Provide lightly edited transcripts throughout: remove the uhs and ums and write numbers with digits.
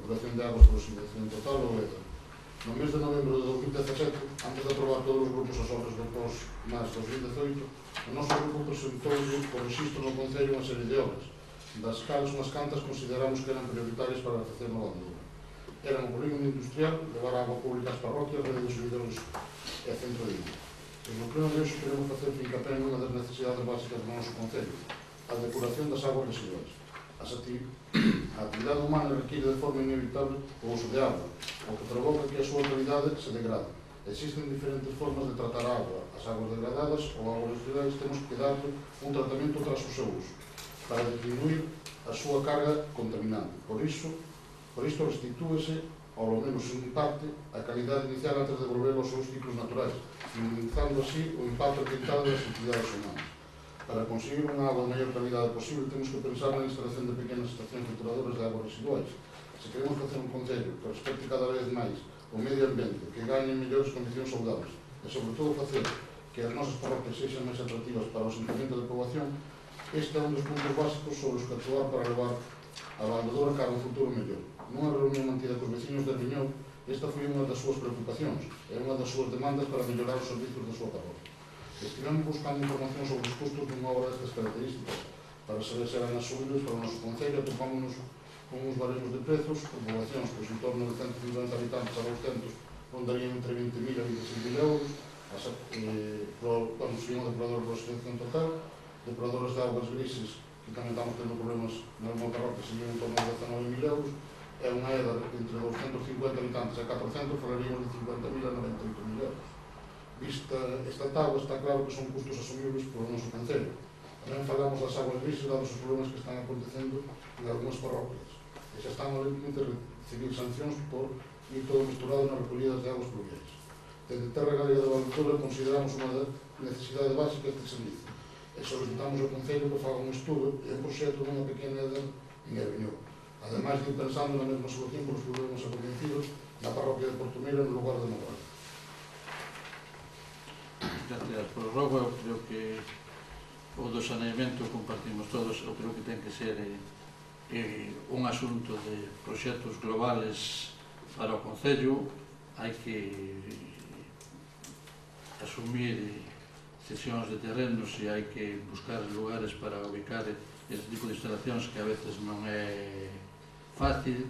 depuración de aguas por Xeración Total ou EDA. No mes de novembro de 2017, antes de aprobar todos os grupos as obras do POS+, 2018, o noso grupo presentou por registro no Concello unha serie de obras, das cales unhas cantas consideramos que eran prioritarias para facer no Bandura. Eran o polígono industrial, levar a agua pública ás parroquias, rede de subidores e centro de vida. E no pleno de hoxe queremos facer fincapé en unha das necesidades básicas do noso Concello, a depuración das aguas residuais. A actividade humana require de forma inevitable o uso de auga, o que provoca que a súa calidade se degrade. Existen diferentes formas de tratar a auga. As aguas degradadas ou aguas residuais temos que darle un tratamento tras o seu uso, para disminuir a súa carga contaminante. Por isto restitúese, ao menos en parte, a calidade inicial antes de volver aos seus ciclos naturais, minimizando así o impacto ambiental das actividades humanas. Para conseguir unha agua de maior calidade posible, temos que pensar na instalación de pequenas estacións depuradoras de aguas residuais. Se queremos facer un concello que respecte cada vez máis o medio ambiente, que gañe mellores condicións saudables e, sobre todo, facer que as nosas parroquias sexan máis atractivas para o asentamento de poboación, este é un dos puntos básicos sobre os que actuar para levar a Bandadora cara a un futuro mellor. Nunha reunión mantida cos veciños de Riñón, esta foi unha das súas preocupacións e unha das súas demandas para mellorar os servizos da súa parroquia. Estivemos buscando información sobre os custos dunha obra destas características para saber se eran asumibles para o noso concello. Topámonos con uns baremos de prezos por poboacións pois en torno de 150 habitantes a 200 rondarían entre 20.000 e 25.000 euros. Sería un depurador por Xeración Total, depuradores de aguas grises que tamén estamos tendo problemas na mesma parroquia, serían en torno de 19.000 euros, e unha EDA entre 250 habitantes a 400 falaríamos de 50.000 a 98.000 euros. Vista esta tabla, está claro que son custos asumibles polo noso concello. Tamén falamos das aguas grises, dados os problemas que están acontecendo en algunhas parroquias, e xa están ao límite de recibir sancións por ir todo misturado nas recollidas de aguas pluviais. Desde Terra Galega de Bandadora consideramos unha necesidade básica este servizo, e solicitamos ao concello que faga un estudo e un proxecto dunha pequena EDA en Erviñón, ademais de ir pensando na mesma solución para os problemas acontecidos na parroquia de Portomira no lugar de Nogual. Gracias por o rogo. Eu creo que o do saneamento compartimos todos. Eu creo que ten que ser un asunto de proxectos globales para o Concello. Hai que asumir cesións de terrenos e hai que buscar lugares para ubicar este tipo de instalacións que a veces non é fácil.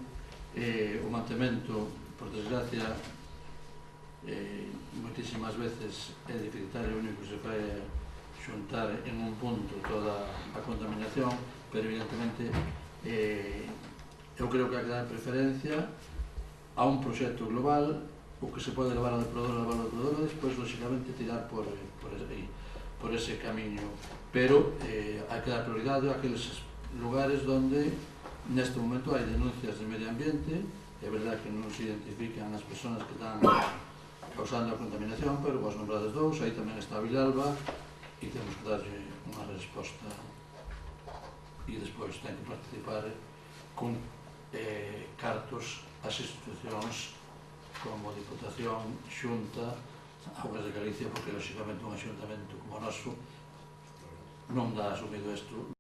O mantemento, por desgracia, moitísimas veces é deficitario. O único que se fai é xuntar en un punto toda a contaminación, pero evidentemente eu creo que hai que dar preferencia a un proxecto global. O que se pode levar a depuradora, despois, lógicamente, tirar por ese camiño, pero hai que dar prioridade a aqueles lugares onde neste momento hai denuncias de medio ambiente. É verdade que non se identifican as persoas que están causando a contaminación, pero vos nombrades dous, aí tamén está Vilalba, e temos que darlle unha resposta, e despois ten que participar con cartos as institucións como Diputación, Xunta, Augas de Galicia, porque lógicamente un axuntamento como o noso non dá asumido isto.